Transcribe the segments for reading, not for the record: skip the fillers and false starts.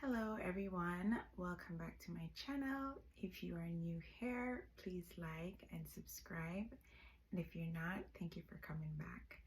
Hello everyone, welcome back to my channel. If you are new here, please like and subscribe, and if you're not, thank you for coming back.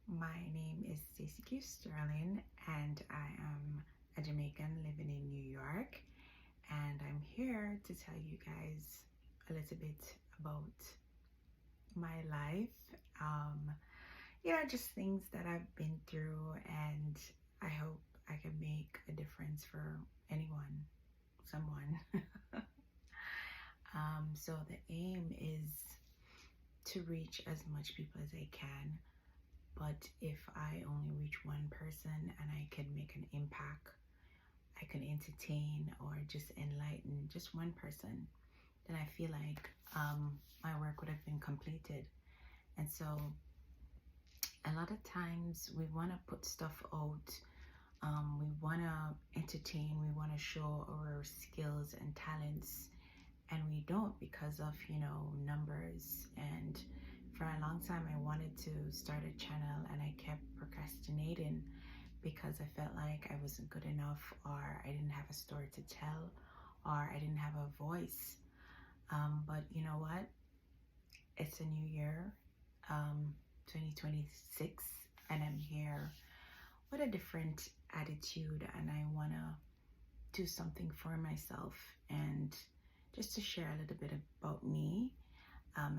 My name is Stacey Q Sterling and I am a Jamaican living in New York, and I'm here to tell you guys a little bit about my life. Just things that I've been through, and I hope I can make a difference for someone. So the aim is to reach as much people as I can, but if I only reach one person and I can make an impact, I can entertain or just enlighten just one person, then I feel like my work would have been completed. And so a lot of times we want to put stuff out. We want to entertain, we want to show our skills and talents, and we don't because of numbers. And for a long time I wanted to start a channel and I kept procrastinating because I felt like I wasn't good enough, or I didn't have a story to tell, or I didn't have a voice. But you know what, it's a new year, 2026, and I'm here with a different attitude, and I want to do something for myself and just to share a little bit about me.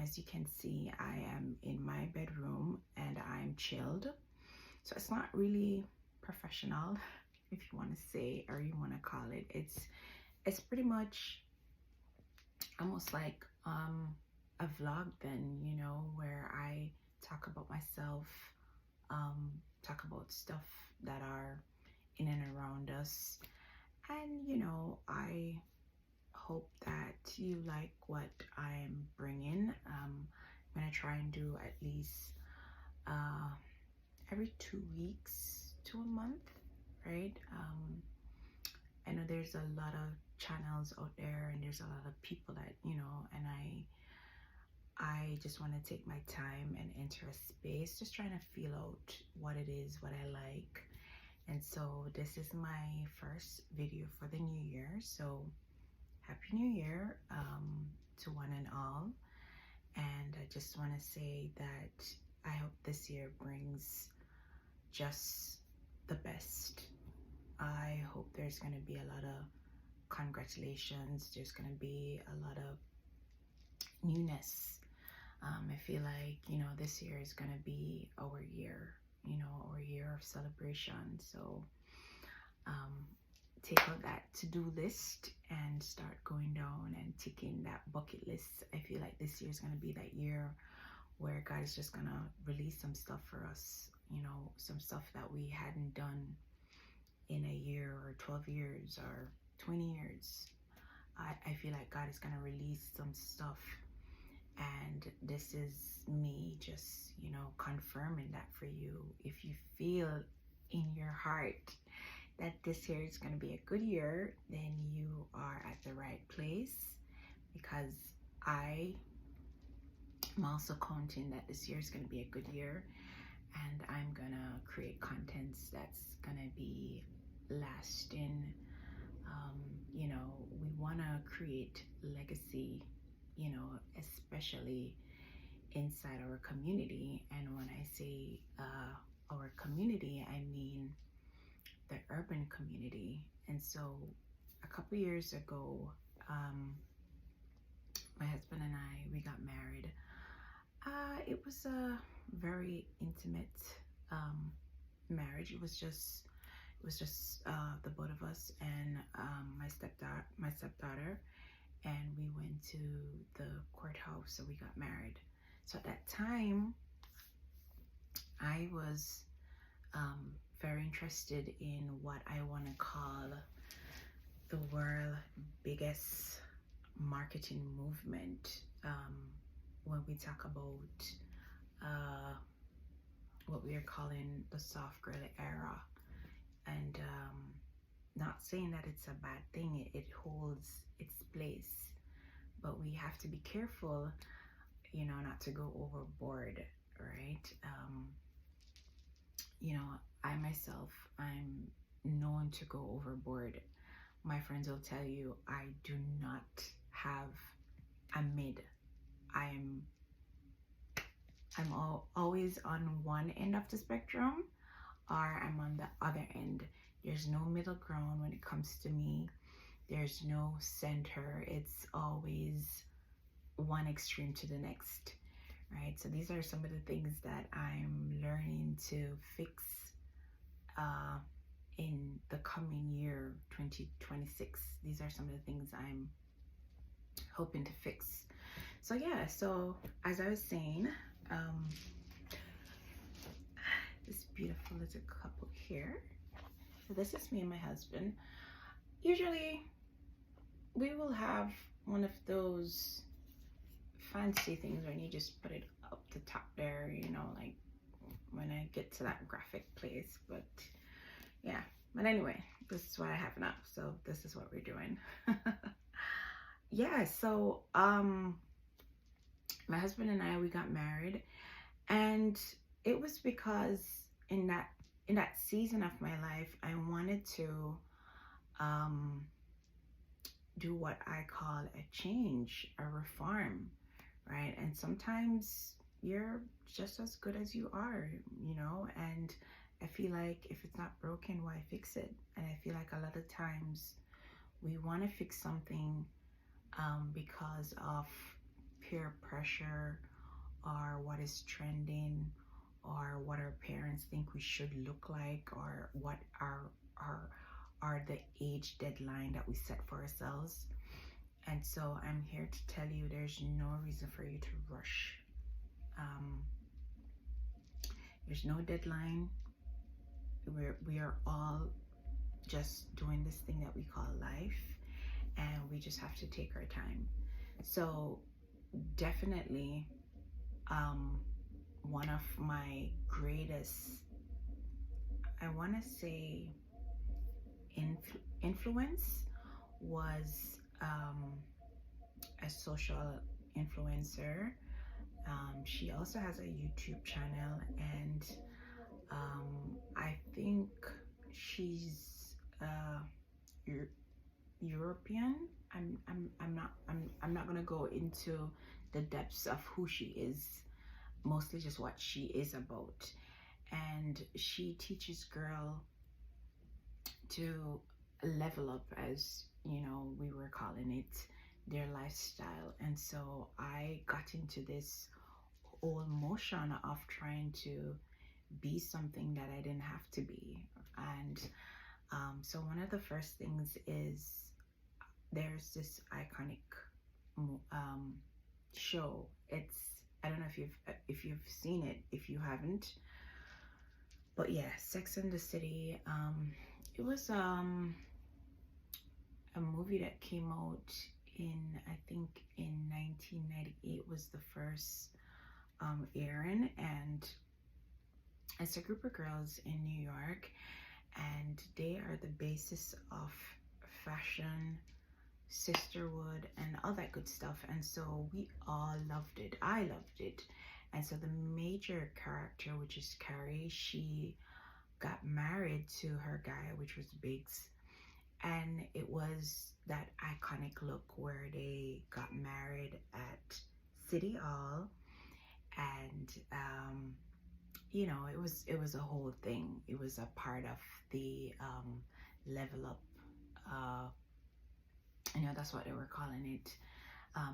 As you can see, I am in my bedroom and I'm chilled, so it's not really professional, if you want to say, or you want to call it. It's pretty much almost like a vlog then, where I talk about myself, talk about stuff that are in and around us. And I hope that you like what I'm bringing. I'm gonna try and do at least every 2 weeks to a month, right? I know there's a lot of channels out there and there's a lot of people that and I just want to take my time and enter a space, just trying to feel out what it is, what I like. And so this is my first video for the new year, so happy new year to one and all. And I just want to say that I hope this year brings just the best. I hope there's going to be a lot of congratulations, there's going to be a lot of newness. I feel like this year is going to be our year, our year of celebration. So take out that to-do list and start going down and ticking that bucket list. I feel like this year is going to be that year where God is just going to release some stuff for us, some stuff that we hadn't done in a year or 12 years or 20 years. I feel like God is going to release some stuff, and this is me just confirming that for you. If you feel in your heart that this year is going to be a good year, then you are at the right place, because I'm also counting that this year is going to be a good year, and I'm gonna create contents that's gonna be lasting. We want to create legacy, especially inside our community. And when I say our community, I mean the urban community. And so a couple years ago, my husband and we got married. It was a very intimate marriage. It was just the both of us and my stepdaughter, and we went to the courthouse, so we got married. So at that time, I was very interested in what I want to call the world biggest marketing movement. When we talk about what we are calling the soft girl era, and not saying that it's a bad thing, it holds its place, but we have to be careful, not to go overboard, right? I myself, I'm known to go overboard. my friends will tell you I do not have a mid. I'm always on one end of the spectrum, or I'm on the other end. There's no middle ground when it comes to me. There's no center. It's always one extreme to the next, right? So these are some of the things that I'm learning to fix in the coming year, 2026. These are some of the things I'm hoping to fix. So yeah, so as I was saying, this beautiful little couple here. So this is me and my husband. Usually we will have one of those fancy things when you just put it up the top there, you know, like when I get to that graphic place. But yeah, but anyway, this is what I have now, so this is what we're doing. Yeah, so my husband and I, we got married, and it was because in that season of my life, I wanted to do what I call a change, a reform, right? And sometimes you're just as good as you are, you know, and I feel like if it's not broken, why fix it? And I feel like a lot of times we want to fix something because of peer pressure, or what is trending, or what our parents think we should look like, or what are the age deadline that we set for ourselves. And so I'm here to tell you there's no reason for you to rush. There's no deadline. We are all just doing this thing that we call life, and we just have to take our time. So definitely one of my greatest, I want to say, influence was a social influencer. She also has a YouTube channel, and I think she's European. I'm not gonna go into the depths of who she is, mostly just what she is about. And she teaches girl to level up, as you know, we were calling it, their lifestyle. And so I got into this whole motion of trying to be something that I didn't have to be. And so one of the first things is, there's this iconic show. It's, I don't know if you've seen it. If you haven't, but yeah, Sex and the City. It was a movie that came out in, I think in 1998 was the first airing, and it's a group of girls in New York, and they are the basis of fashion, sisterhood, and all that good stuff. And so we all loved it. I loved it. And so the major character, which is Carrie, she got married to her guy, which was Biggs. And it was that iconic look where they got married at City Hall. And you know, it was a whole thing. It was a part of the level up, you know, that's what they were calling it.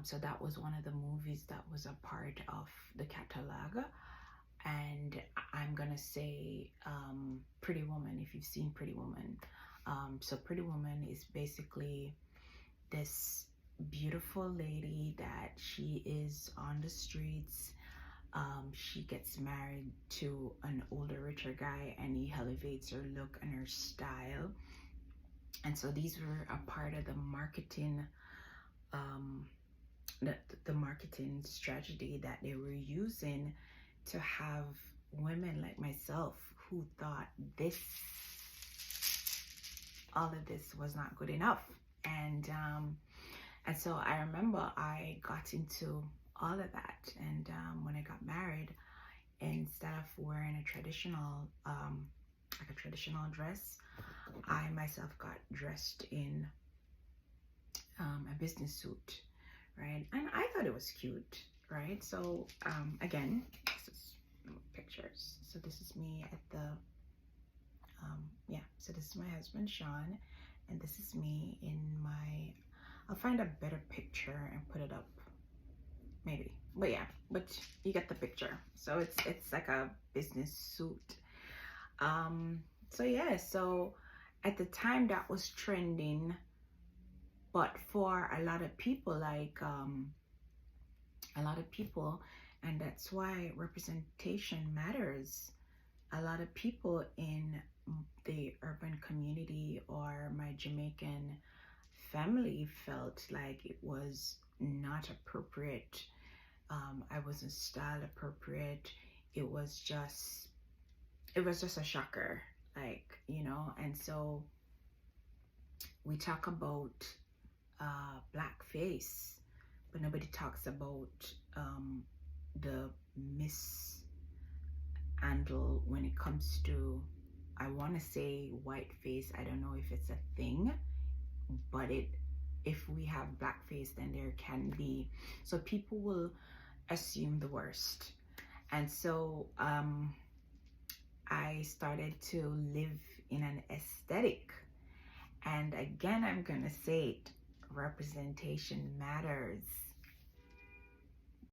So that was one of the movies that was a part of the catalog. And I'm gonna say Pretty Woman, if you've seen Pretty Woman. So Pretty Woman is basically this beautiful lady that she is on the streets. She gets married to an older, richer guy, and he elevates her look and her style. And so these were a part of the marketing, the marketing strategy that they were using to have women like myself who thought all of this was not good enough. And so I remember I got into all of that. And when I got married, instead of wearing a traditional, like a traditional dress, I myself got dressed in a business suit, right? And I thought it was cute, right? So again, this is pictures. So this is me at the yeah. So this is my husband Sean, and this is me in my. I'll find a better picture and put it up, maybe. But yeah, but you get the picture. So it's like a business suit. So yeah, so at the time that was trending, but for a lot of people, like a lot of people, and that's why representation matters. A lot of people in the urban community or my Jamaican family felt like it was not appropriate. I wasn't style appropriate. It was just a shocker, like, you know. And so we talk about blackface, but nobody talks about the mishandle when it comes to, I want to say whiteface. I don't know if it's a thing, but if we have blackface, then there can be, so people will assume the worst. And so I started to live in an aesthetic. And again, I'm gonna say it, representation matters.